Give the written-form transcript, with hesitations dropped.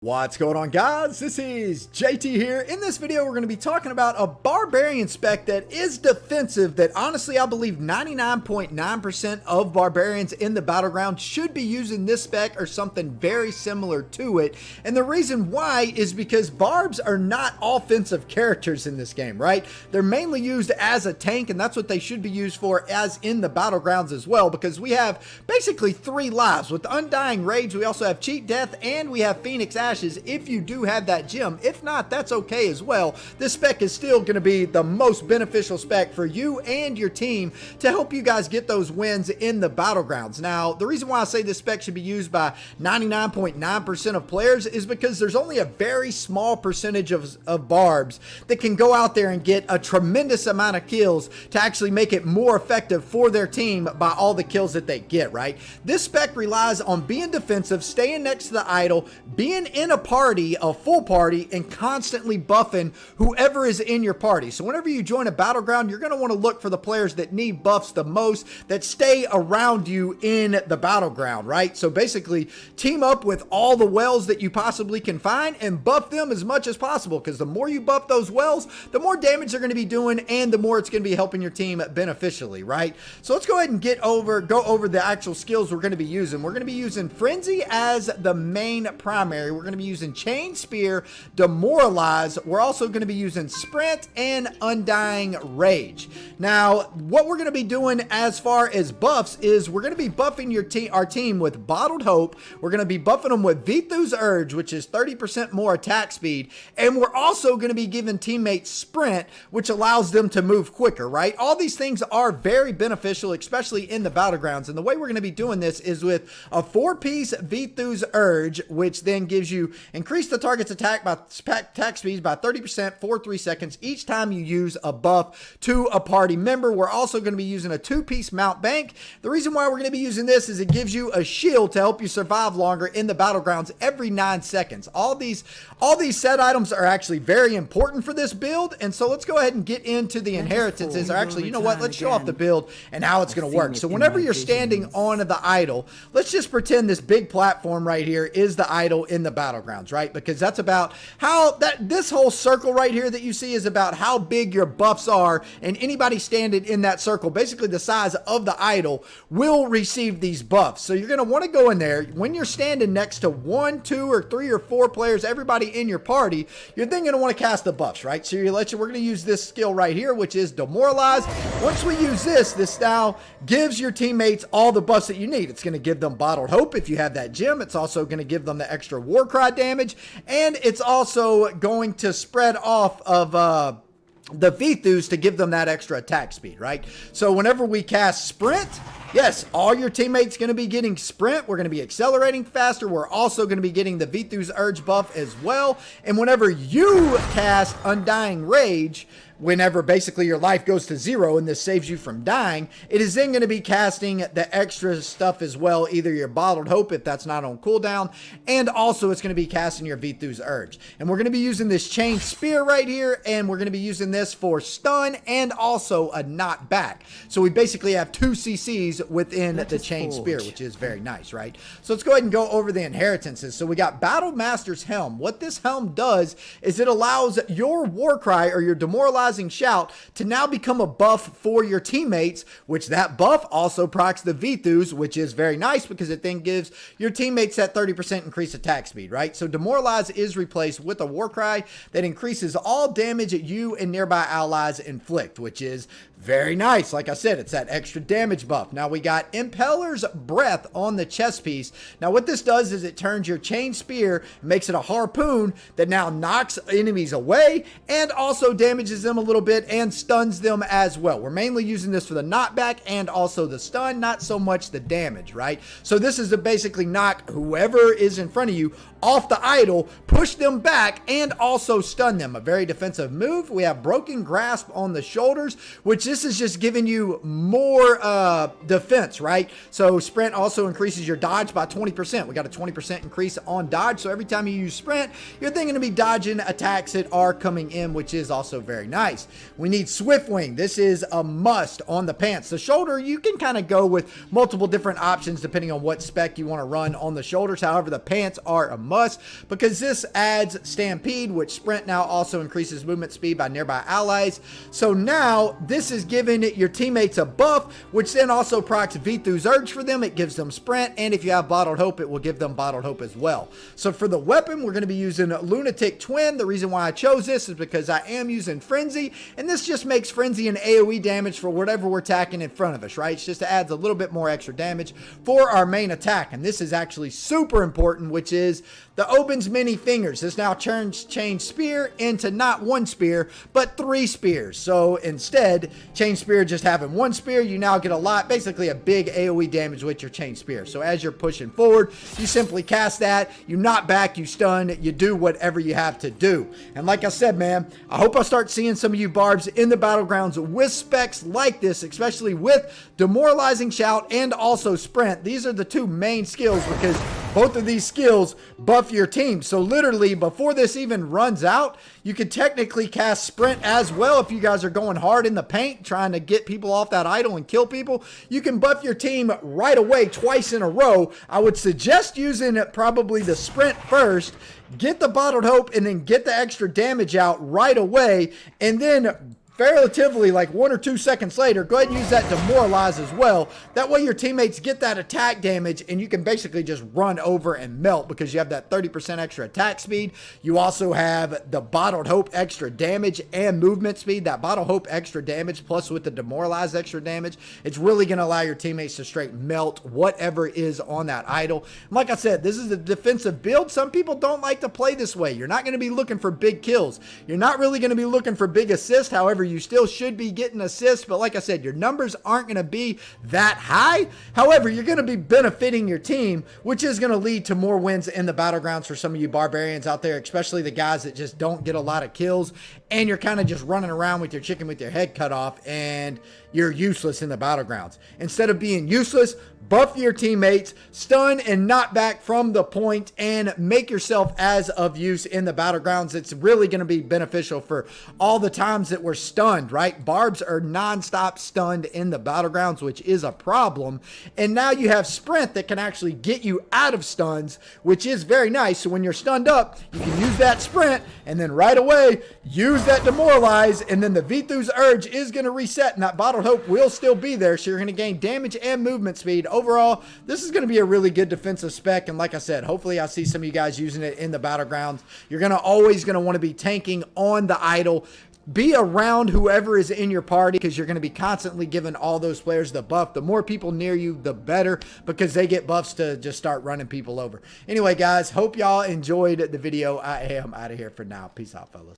What's going on, guys? This is JT here. In this video, we're going to be talking about a Barbarian spec that is defensive that honestly I believe 99.9% of Barbarians in the Battleground should be using this spec or something very similar to it. And the reason why is because Barbs are not offensive characters in this game, right? They're mainly used as a tank, and that's what they should be used for as in the Battlegrounds as well, because we have basically 3 lives. With Undying Rage, we also have Cheat Death, and we have Phoenix Ashes if you do have that gem. If not, that's okay as well. This spec is still going to be the most beneficial spec for you and your team to help you guys get those wins in the Battlegrounds. Now, the reason why I say this spec should be used by 99.9% of players is because there's only a very small percentage of Barbs that can go out there and get a tremendous amount of kills to actually make it more effective for their team by all the kills that they get, right? This spec relies on being defensive, staying next to the idol, being in a party, a full party, and constantly buffing whoever is in your party. So whenever you join a Battleground, you're going to want to look for the players that need buffs the most, that stay around you in the Battleground, right? So basically, team up with all the wells that you possibly can find and buff them as much as possible, because the more you buff those wells, the more damage they're going to be doing and the more it's going to be helping your team beneficially, right? So let's go ahead and go over the actual skills we're going to be using. We're going to be using Frenzy as the main primary. We're going to be using Chain Spear, Demoralize. We're also going to be using Sprint and Undying Rage. Now, what we're going to be doing as far as buffs is we're going to be buffing our team with Bottled Hope. We're going to be buffing them with Vithu's Urge, which is 30% more attack speed. And we're also going to be giving teammates Sprint, which allows them to move quicker, right? All these things are very beneficial, especially in the Battlegrounds. And the way we're going to be doing this is with a 4-piece Vithu's Urge, which then gives you increase the target's attack speeds by 30% for 3 seconds each time you use a buff to a party member. We're also going to be using a 2-piece Mount Bank. The reason why we're going to be using this is it gives you a shield to help you survive longer in the Battlegrounds every 9 seconds. All these set items are actually very important for this build, and so let's go ahead and get into the inheritances. Or actually, you know what? Let's show off the build and how it's going to work. So whenever you're standing on the idol, let's just pretend this big platform right here is the idol in the Battlegrounds, right? Because that's about how this whole circle right here that you see is about how big your buffs are, and anybody standing in that circle, basically the size of the idol, will receive these buffs. So you're going to want to go in there when you're standing next to 1, 2, or 3 or 4 players, everybody in your party. You're then going to want to cast the buffs, right? So we're going to use this skill right here, which is Demoralize. Once we use this now gives your teammates all the buffs that you need. It's going to give them Bottled Hope if you have that gem. It's also going to give them the extra War Cry damage, and it's also going to spread off of the Vithus to give them that extra attack speed, right? So whenever we cast Sprint, yes, all your teammates going to be getting Sprint. We're going to be accelerating faster. We're also going to be getting the Vithu's Urge buff as well. And whenever you cast Undying Rage, whenever basically your life goes to 0 and this saves you from dying, it is then going to be casting the extra stuff as well, either your Bottled Hope if that's not on cooldown, and also it's going to be casting your Vithu's Urge. And we're going to be using this Chain Spear right here, and we're going to be using this for stun and also a knock back. So we basically have 2 CCs within the Chain Spear, which is very nice, right? So let's go ahead and go over the inheritances. So we got Battle Master's Helm. What this helm does is it allows your War Cry or your Demoralizing Shout to now become a buff for your teammates, which that buff also procs the Vithus, which is very nice because it then gives your teammates that 30% increased attack speed, right? So Demoralize is replaced with a War Cry that increases all damage that you and nearby allies inflict, which is very nice. Like I said, it's that extra damage buff. Now we got Impeller's Breath on the chest piece. Now what this does is it turns your Chain Spear, makes it a harpoon that now knocks enemies away and also damages them a little bit and stuns them as well. We're mainly using this for the knockback and also the stun, not so much the damage, right? So this is to basically knock whoever is in front of you off the idol, push them back, and also stun them. A very defensive move. We have Broken Grasp on the shoulders, which this is just giving you more defense, right? So sprint also increases your dodge by 20%. We got a 20% increase on dodge. So every time you use sprint, you're thinking to be dodging attacks that are coming in, which is also very nice. We need swift wing. This is a must on the pants. The shoulder, you can kind of go with multiple different options depending on what spec you want to run on the shoulders. However, the pants are a must because this adds stampede, which sprint now also increases movement speed by nearby allies. So now this is giving your teammates a buff, which then also procs Vithu's Urge for them. It gives them sprint, and if you have Bottled Hope, it will give them Bottled Hope as well. So for the weapon, we're going to be using Lunatic Twin. The reason why I chose this is because I am using Frenzy, and this just makes Frenzy and AoE damage for whatever we're attacking in front of us, right? It just adds a little bit more extra damage for our main attack, and this is actually super important, which is the Oben's Many Fingers. This now change Spear into not one spear, but 3 spears. So instead, change Spear just having 1 spear, you now get a lot, basically a big AoE damage with your change Spear. So as you're pushing forward, you simply cast that, you knock back, you stun, you do whatever you have to do. And like I said, man, I hope I start seeing some of you barbs in the battlegrounds with specs like this, especially with Demoralizing Shout and also Sprint. These are the 2 main skills because both of these skills buff your team. So literally before this even runs out, you can technically cast Sprint as well. If you guys are going hard in the paint, trying to get people off that idol and kill people, you can buff your team right away twice in a row. I would suggest using probably the Sprint first, get the Bottled Hope, and then get the extra damage out right away. And then relatively like 1 or 2 seconds later, go ahead and use that Demoralize as well. That way your teammates get that attack damage and you can basically just run over and melt because you have that 30% extra attack speed. You also have the Bottled Hope extra damage and movement speed. That Bottled Hope extra damage plus with the Demoralize extra damage, it's really going to allow your teammates to straight melt whatever is on that idol. And like I said, this is a defensive build. Some people don't like to play this way. You're not going to be looking for big kills. You're not really going to be looking for big assists. However, you still should be getting assists, but like I said, your numbers aren't going to be that high. However, you're going to be benefiting your team, which is going to lead to more wins in the battlegrounds for some of you barbarians out there, especially the guys that just don't get a lot of kills, and you're kind of just running around with your chicken with your head cut off, and you're useless in the battlegrounds. Instead of being useless, buff your teammates, stun and knock back from the point, and make yourself as of use in the battlegrounds. It's really going to be beneficial for all the times that we're stunned, right? Barbs are non-stop stunned in the battlegrounds, which is a problem. And now you have Sprint that can actually get you out of stuns, which is very nice. So when you're stunned up, you can use that Sprint and then right away use that Demoralize, and then the Vithu's Urge is going to reset and that Bottled Hope will still be there. So you're going to gain damage and movement speed. Overall, this is going to be a really good defensive spec, and like I said, hopefully I see some of you guys using it in the battlegrounds. You're always going to want to be tanking on the idol. Be around whoever is in your party because you're going to be constantly giving all those players the buff. The more people near you, the better, because they get buffs to just start running people over. Anyway, guys, hope y'all enjoyed the video. I am out of here for now. Peace out, fellas.